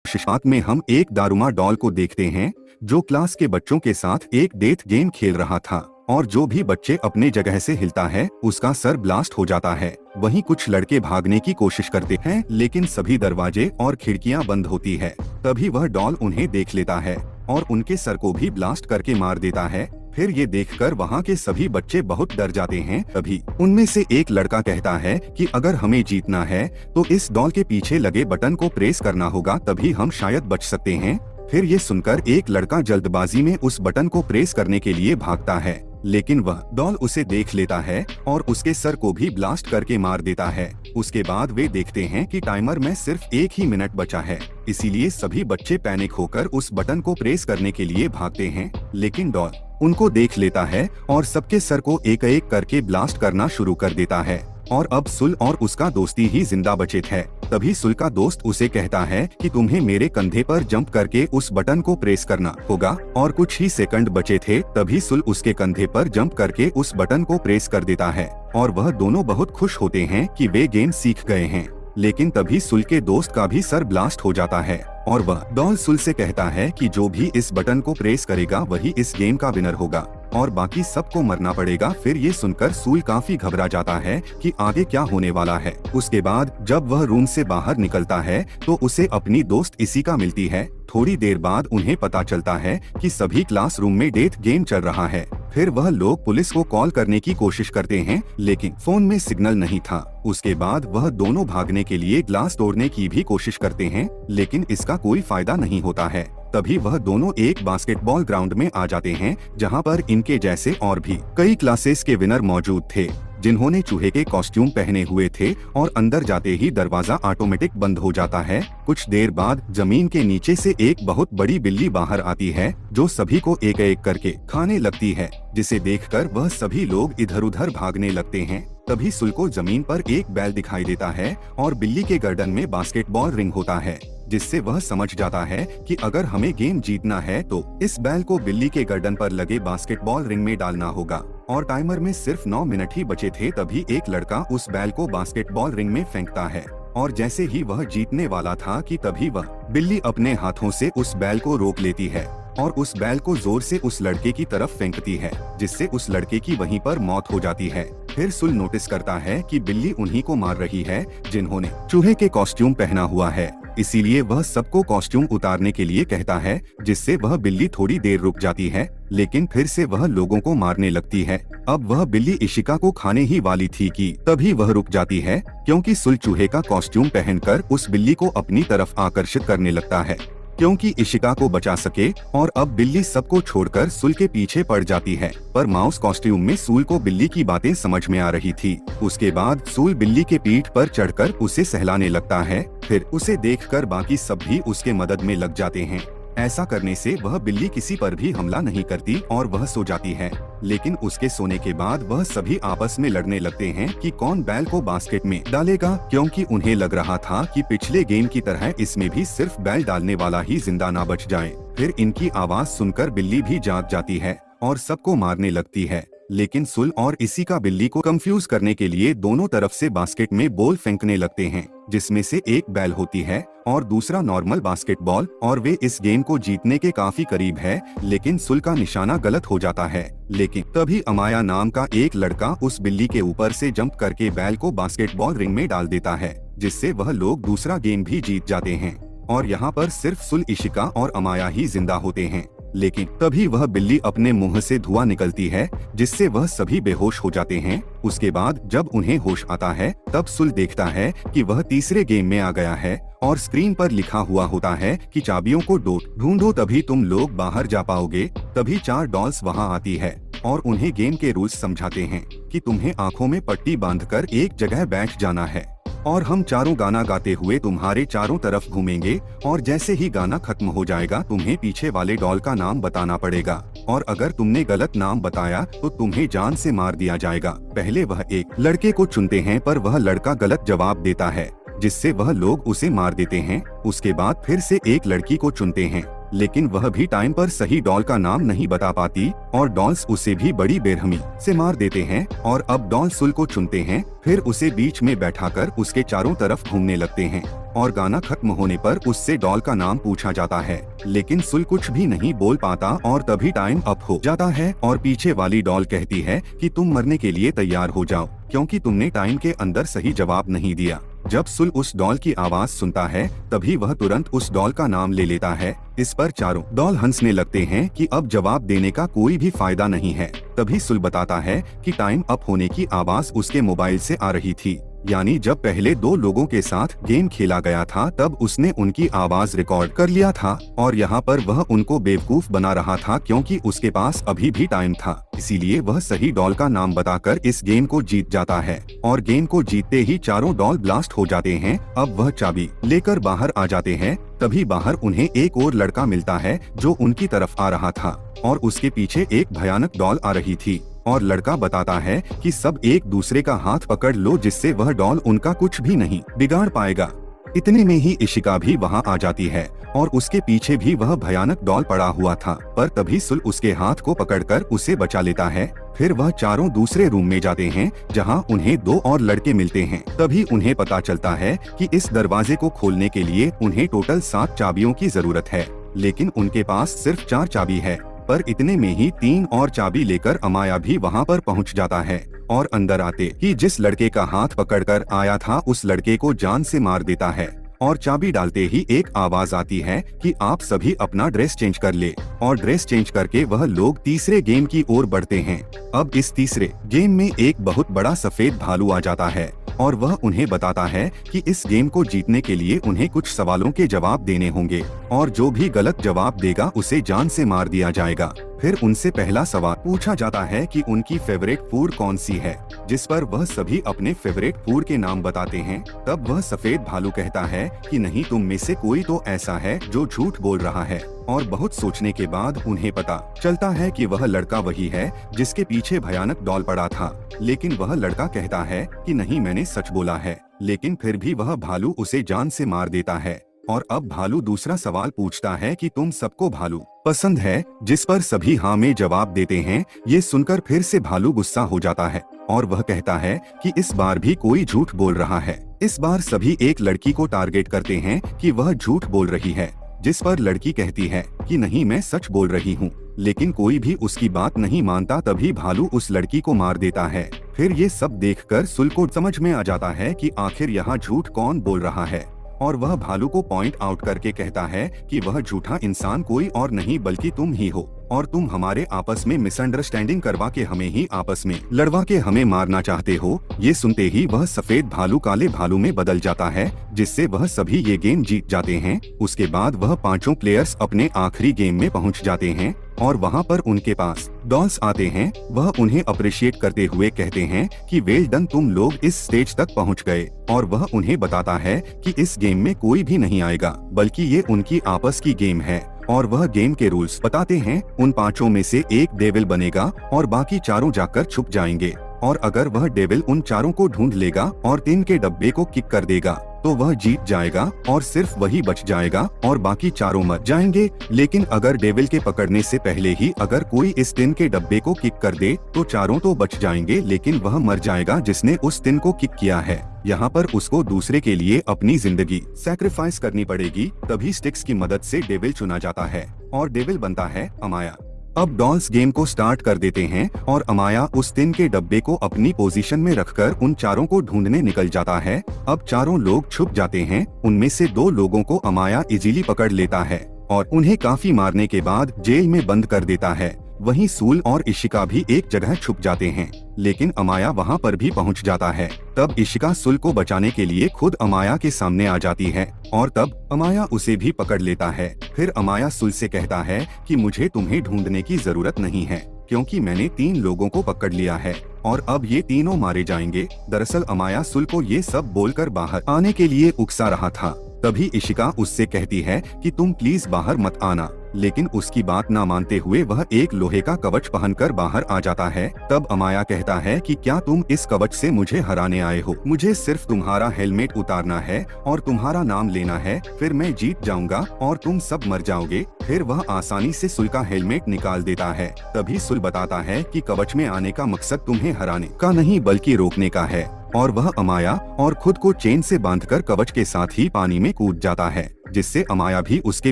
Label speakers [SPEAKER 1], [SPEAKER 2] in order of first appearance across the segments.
[SPEAKER 1] शुरुआत में हम एक दारुमा डॉल को देखते हैं जो क्लास के बच्चों के साथ एक डेथ गेम खेल रहा था और जो भी बच्चे अपने जगह से हिलता है उसका सर ब्लास्ट हो जाता है। वहीं कुछ लड़के भागने की कोशिश करते हैं लेकिन सभी दरवाजे और खिड़कियां बंद होती है। तभी वह डॉल उन्हें देख लेता है और उनके सर को भी ब्लास्ट करके मार देता है। फिर ये देखकर वहाँ के सभी बच्चे बहुत डर जाते हैं। तभी उनमें से एक लड़का कहता है कि अगर हमें जीतना है तो इस डॉल के पीछे लगे बटन को प्रेस करना होगा, तभी हम शायद बच सकते हैं। फिर ये सुनकर एक लड़का जल्दबाजी में उस बटन को प्रेस करने के लिए भागता है लेकिन वह डॉल उसे देख लेता है और उसके सर को भी ब्लास्ट करके मार देता है। उसके बाद वे देखते हैं कि टाइमर में सिर्फ 1 ही मिनट बचा है, इसीलिए सभी बच्चे पैनिक होकर उस बटन को प्रेस करने के लिए भागते हैं लेकिन डॉल उनको देख लेता है और सबके सर को एक एक करके ब्लास्ट करना शुरू कर देता है। और अब सुल और उसका दोस्ती ही जिंदा बचे थे। तभी सुल का दोस्त उसे कहता है कि तुम्हें मेरे कंधे पर जंप करके उस बटन को प्रेस करना होगा और कुछ ही सेकंड बचे थे। तभी सुल उसके कंधे पर जंप करके उस बटन को प्रेस कर देता है और वह दोनों बहुत खुश होते हैं कि वे गेम सीख गए हैं। लेकिन तभी सुल के दोस्त का भी सर ब्लास्ट हो जाता है और वह डॉल सुल से कहता है कि जो भी इस बटन को प्रेस करेगा वही इस गेम का विनर होगा और बाकी सबको मरना पड़ेगा। फिर ये सुनकर सुल काफी घबरा जाता है कि आगे क्या होने वाला है। उसके बाद जब वह रूम से बाहर निकलता है तो उसे अपनी दोस्त इशिका मिलती है। थोड़ी देर बाद उन्हें पता चलता है कि सभी क्लासरूम में डेथ गेम चल रहा है। फिर वह लोग पुलिस को कॉल करने की कोशिश करते हैं लेकिन फोन में सिग्नल नहीं था। उसके बाद वह दोनों भागने के लिए ग्लास तोड़ने की भी कोशिश करते हैं लेकिन इसका कोई फायदा नहीं होता है। तभी वह दोनों एक बास्केटबॉल ग्राउंड में आ जाते हैं जहां पर इनके जैसे और भी कई क्लासेस के विनर मौजूद थे जिन्होंने चूहे के कॉस्ट्यूम पहने हुए थे और अंदर जाते ही दरवाजा ऑटोमेटिक बंद हो जाता है। कुछ देर बाद जमीन के नीचे से एक बहुत बड़ी बिल्ली बाहर आती है जो सभी को एक एक करके खाने लगती है, जिसे देखकर वह सभी लोग इधर उधर भागने लगते हैं। तभी सुल को जमीन पर एक बैल दिखाई देता है और बिल्ली के गर्दन में बास्केटबॉल रिंग होता है, जिससे वह समझ जाता है कि अगर हमें गेम जीतना है तो इस बैल को बिल्ली के गर्दन पर लगे बास्केटबॉल रिंग में डालना होगा। और टाइमर में सिर्फ 9 मिनट ही बचे थे। तभी एक लड़का उस बैल को बास्केटबॉल रिंग में फेंकता है और जैसे ही वह जीतने वाला था कि तभी वह बिल्ली अपने हाथों से उस बैल को रोक लेती है और उस बैल को जोर से उस लड़के की तरफ फेंकती है, जिससे उस लड़के की वहीं पर मौत हो जाती है। फिर सुल नोटिस करता है कि बिल्ली उन्हीं को मार रही है जिन्होंने चूहे के कॉस्ट्यूम पहना हुआ है, इसीलिए वह सबको कॉस्ट्यूम उतारने के लिए कहता है, जिससे वह बिल्ली थोड़ी देर रुक जाती है लेकिन फिर से वह लोगों को मारने लगती है। अब वह बिल्ली इशिका को खाने ही वाली थी कि तभी वह रुक जाती है क्योंकि सुल चूहे का कॉस्ट्यूम पहनकर उस बिल्ली को अपनी तरफ आकर्षित करने लगता है क्योंकि इशिका को बचा सके। और अब बिल्ली सबको छोड़कर सुल के पीछे पड़ जाती है, पर माउस कॉस्ट्यूम में सूल को बिल्ली की बातें समझ में आ रही थी। उसके बाद सूल बिल्ली के पीठ पर चढ़कर उसे सहलाने लगता है। फिर उसे देखकर बाकी सब भी उसके मदद में लग जाते हैं। ऐसा करने से वह बिल्ली किसी पर भी हमला नहीं करती और वह सो जाती है। लेकिन उसके सोने के बाद वह सभी आपस में लड़ने लगते हैं कि कौन बैल को बास्केट में डालेगा, क्योंकि उन्हें लग रहा था कि पिछले गेम की तरह इसमें भी सिर्फ बैल डालने वाला ही जिंदा ना बच जाए। फिर इनकी आवाज सुनकर बिल्ली भी जाग जाती है और सबको मारने लगती है। लेकिन सुल और इशिका बिल्ली को कंफ्यूज करने के लिए दोनों तरफ से बास्केट में बॉल फेंकने लगते हैं, जिसमें से एक बैल होती है और दूसरा नॉर्मल बास्केटबॉल, और वे इस गेम को जीतने के काफी करीब है। लेकिन सुल का निशाना गलत हो जाता है। लेकिन तभी अमाया नाम का एक लड़का उस बिल्ली के ऊपर से जंप करके बैल को बास्केटबॉल रिंग में डाल देता है, जिससे वह लोग दूसरा गेम भी जीत जाते हैं और यहाँ पर सिर्फ सुल, इशिका और अमाया ही जिंदा होते हैं। लेकिन तभी वह बिल्ली अपने मुंह से धुआं निकलती है, जिससे वह सभी बेहोश हो जाते हैं। उसके बाद जब उन्हें होश आता है तब सुल देखता है कि वह तीसरे गेम में आ गया है और स्क्रीन पर लिखा हुआ होता है कि चाबियों को ढूंढो तभी तुम लोग बाहर जा पाओगे। तभी 4 डॉल्स वहां आती है और उन्हें गेम के रूल्स समझाते हैं कि तुम्हें आंखों में पट्टी बांधकर एक जगह बैठ जाना है और हम चारों गाना गाते हुए तुम्हारे चारों तरफ घूमेंगे और जैसे ही गाना खत्म हो जाएगा तुम्हें पीछे वाले डॉल का नाम बताना पड़ेगा और अगर तुमने गलत नाम बताया तो तुम्हें जान से मार दिया जाएगा। पहले वह एक लड़के को चुनते हैं पर वह लड़का गलत जवाब देता है, जिससे वह लोग उसे मार देते हैं। उसके बाद फिर से एक लड़की को चुनते हैं लेकिन वह भी टाइम पर सही डॉल का नाम नहीं बता पाती और डॉल्स उसे भी बड़ी बेरहमी से मार देते हैं। और अब डॉल सुल को चुनते हैं, फिर उसे बीच में बैठाकर उसके चारों तरफ घूमने लगते हैं और गाना खत्म होने पर उससे डॉल का नाम पूछा जाता है, लेकिन सुल कुछ भी नहीं बोल पाता और तभी टाइम अप हो जाता है और पीछे वाली डॉल कहती है कि तुम मरने के लिए तैयार हो जाओ क्योंकि तुमने टाइम के अंदर सही जवाब नहीं दिया। जब सुल उस डॉल की आवाज सुनता है तभी वह तुरंत उस डॉल का नाम ले लेता है। इस पर चारों डॉल हंसने लगते हैं कि अब जवाब देने का कोई भी फायदा नहीं है। तभी सुल बताता है कि टाइम अप होने की आवाज उसके मोबाइल से आ रही थी, यानी जब पहले दो लोगों के साथ गेम खेला गया था तब उसने उनकी आवाज रिकॉर्ड कर लिया था और यहाँ पर वह उनको बेवकूफ बना रहा था क्योंकि उसके पास अभी भी टाइम था। इसीलिए वह सही डॉल का नाम बताकर इस गेम को जीत जाता है और गेम को जीतते ही चारों डॉल ब्लास्ट हो जाते हैं। अब वह चाबी लेकर बाहर आ जाते हैं, तभी बाहर उन्हें एक और लड़का मिलता है जो उनकी तरफ आ रहा था और उसके पीछे एक भयानक डॉल आ रही थी और लड़का बताता है कि सब एक दूसरे का हाथ पकड़ लो जिससे वह डॉल उनका कुछ भी नहीं बिगाड़ पाएगा। इतने में ही इशिका भी वहां आ जाती है और उसके पीछे भी वह भयानक डॉल पड़ा हुआ था, पर तभी सुल उसके हाथ को पकड़कर उसे बचा लेता है। फिर वह चारों दूसरे रूम में जाते हैं जहां उन्हें दो और लड़के मिलते हैं। तभी उन्हें पता चलता है कि इस दरवाजे को खोलने के लिए उन्हें टोटल 7 चाबियों की जरूरत है, लेकिन उनके पास सिर्फ 4 चाबी है। पर इतने में ही 3 और चाबी लेकर अमाया भी वहां पर पहुंच जाता है और अंदर आते ही जिस लड़के का हाथ पकड़कर आया था उस लड़के को जान से मार देता है। और चाबी डालते ही एक आवाज आती है कि आप सभी अपना ड्रेस चेंज कर ले, और ड्रेस चेंज करके वह लोग तीसरे गेम की ओर बढ़ते हैं। अब इस तीसरे गेम में एक बहुत बड़ा सफेद भालू आ जाता है और वह उन्हें बताता है कि इस गेम को जीतने के लिए उन्हें कुछ सवालों के जवाब देने होंगे और जो भी गलत जवाब देगा उसे जान से मार दिया जाएगा। फिर उनसे पहला सवाल पूछा जाता है कि उनकी फेवरेट फूड कौन सी है, जिस पर वह सभी अपने फेवरेट फूड के नाम बताते हैं। तब वह सफेद भालू कहता है कि नहीं, तुम में से कोई तो ऐसा है जो झूठ बोल रहा है। और बहुत सोचने के बाद उन्हें पता चलता है कि वह लड़का वही है जिसके पीछे भयानक डॉल पड़ा था, लेकिन वह लड़का कहता है कि नहीं, मैंने सच बोला है। लेकिन फिर भी वह भालू उसे जान से मार देता है। और अब भालू दूसरा सवाल पूछता है कि तुम सबको भालू पसंद है, जिस पर सभी हाँ में जवाब देते हैं। ये सुनकर फिर से भालू गुस्सा हो जाता है और वह कहता है कि इस बार भी कोई झूठ बोल रहा है। इस बार सभी एक लड़की को टारगेट करते हैं कि वह झूठ बोल रही है, जिस पर लड़की कहती है कि नहीं, मैं सच बोल रही हूँ। लेकिन कोई भी उसकी बात नहीं मानता। तभी भालू उस लड़की को मार देता है। फिर ये सब देखकर सुल को समझ में आ जाता है कि आखिर यहाँ झूठ कौन बोल रहा है, और वह भालू को पॉइंट आउट करके कहता है कि वह झूठा इंसान कोई और नहीं बल्कि तुम ही हो, और तुम हमारे आपस में मिसअंडरस्टैंडिंग करवा के हमें ही आपस में लड़वा के हमें मारना चाहते हो। ये सुनते ही वह सफेद भालू काले भालू में बदल जाता है, जिससे वह सभी ये गेम जीत जाते हैं। उसके बाद वह पांचों प्लेयर्स अपने आखिरी गेम में पहुंच जाते हैं और वहां पर उनके पास डॉल्स आते हैं। वह उन्हें अप्रिशिएट करते हुए कहते हैं कि वेल डन, तुम लोग इस स्टेज तक पहुंच गए। और वह उन्हें बताता है कि इस गेम में कोई भी नहीं आएगा, बल्कि ये उनकी आपस की गेम है। और वह गेम के रूल्स बताते हैं। उन पांचों में से एक डेविल बनेगा और बाकी चारों जाकर छुप जाएंगे, और अगर वह डेविल उन चारों को ढूंढ लेगा और टिन के डब्बे को किक कर देगा तो वह जीत जाएगा और सिर्फ वही बच जाएगा और बाकी चारों मर जाएंगे। लेकिन अगर डेविल के पकड़ने से पहले ही अगर कोई इस टिन के डब्बे को किक कर दे तो चारों तो बच जाएंगे, लेकिन वह मर जाएगा जिसने उस टिन को किक किया है। यहाँ पर उसको दूसरे के लिए अपनी जिंदगी सैक्रिफाइस करनी पड़ेगी। तभी स्टिक्स की मदद से डेविल चुना जाता है और डेविल बनता है अमाया। अब डॉल्स गेम को स्टार्ट कर देते हैं और अमाया उस टिन के डब्बे को अपनी पोजीशन में रखकर उन चारों को ढूंढने निकल जाता है। अब चारों लोग छुप जाते हैं। उनमें से 2 लोगों को अमाया इजीली पकड़ लेता है और उन्हें काफी मारने के बाद जेल में बंद कर देता है। वहीं सूल और इशिका भी एक जगह छुप जाते हैं, लेकिन अमाया वहां पर भी पहुंच जाता है। तब इशिका सुल को बचाने के लिए खुद अमाया के सामने आ जाती है और तब अमाया उसे भी पकड़ लेता है। फिर अमाया सुल से कहता है कि मुझे तुम्हें ढूंढने की जरूरत नहीं है, क्योंकि मैंने 3 लोगों को पकड़ लिया है और अब ये तीनों मारे जाएंगे। दरअसल अमाया सुल को ये सब बोलकर बाहर आने के लिए उकसा रहा था। तभी इशिका उससे कहती है कि तुम प्लीज बाहर मत आना, लेकिन उसकी बात ना मानते हुए वह एक लोहे का कवच पहनकर बाहर आ जाता है। तब अमाया कहता है कि क्या तुम इस कवच से मुझे हराने आए हो? मुझे सिर्फ तुम्हारा हेलमेट उतारना है और तुम्हारा नाम लेना है, फिर मैं जीत जाऊंगा और तुम सब मर जाओगे। फिर वह आसानी से सुल का हेलमेट निकाल देता है। तभी सुल बताता है कि कवच में आने का मकसद तुम्हें हराने का नहीं बल्कि रोकने का है, और वह अमाया और खुद को चेन से बांधकर कवच के साथ ही पानी में कूद जाता है, जिससे अमाया भी उसके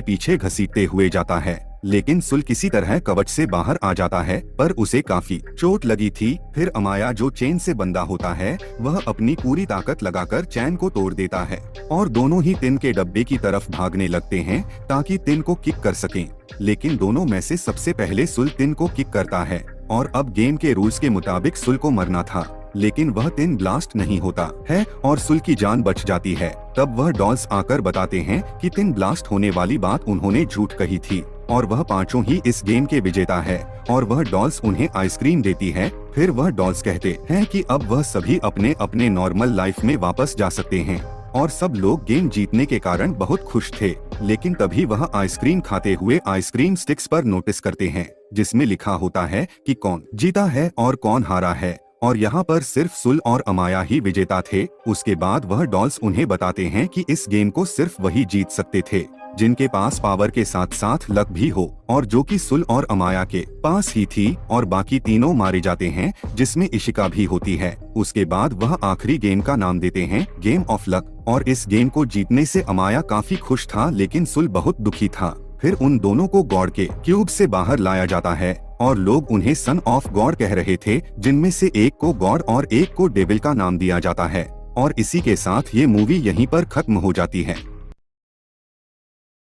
[SPEAKER 1] पीछे घसीटते हुए जाता है। लेकिन सुल किसी तरह कवच से बाहर आ जाता है, पर उसे काफी चोट लगी थी। फिर अमाया जो चेन से बंधा होता है वह अपनी पूरी ताकत लगाकर चैन को तोड़ देता है और दोनों ही टिन के डब्बे की तरफ भागने लगते हैं ताकि टिन को किक कर सकें। लेकिन दोनों में से सबसे पहले सुल टिन को किक करता है और अब गेम के रूल्स के मुताबिक सुल को मरना था, लेकिन वह टिन ब्लास्ट नहीं होता है और सुल की जान बच जाती है। तब वह डॉल्स आकर बताते हैं कि टिन ब्लास्ट होने वाली बात उन्होंने झूठ कही थी और वह पांचों ही इस गेम के विजेता है, और वह डॉल्स उन्हें आइसक्रीम देती है। फिर वह डॉल्स कहते हैं कि अब वह सभी अपने अपने नॉर्मल लाइफ में वापस जा सकते हैं, और सब लोग गेम जीतने के कारण बहुत खुश थे। लेकिन तभी वह आइसक्रीम खाते हुए आइसक्रीम स्टिक्स पर नोटिस करते हैं जिसमें लिखा होता है कि कौन जीता है और कौन हारा है, और यहाँ पर सिर्फ सुल और अमाया ही विजेता थे। उसके बाद वह डॉल्स उन्हें बताते हैं कि इस गेम को सिर्फ वही जीत सकते थे जिनके पास पावर के साथ साथ लक भी हो, और जो कि सुल और अमाया के पास ही थी, और बाकी तीनों मारे जाते हैं जिसमें इशिका भी होती है। उसके बाद वह आखिरी गेम का नाम देते हैं गेम ऑफ लक, और इस गेम को जीतने से अमाया काफी खुश था लेकिन सुल बहुत दुखी था। फिर उन दोनों को गॉड के क्यूब से बाहर लाया जाता है और लोग उन्हें सन ऑफ गॉड कह रहे थे, जिनमें से एक को गॉड और एक को डेविल का नाम दिया जाता है। और इसी के साथ ये मूवी यहीं पर खत्म हो जाती है।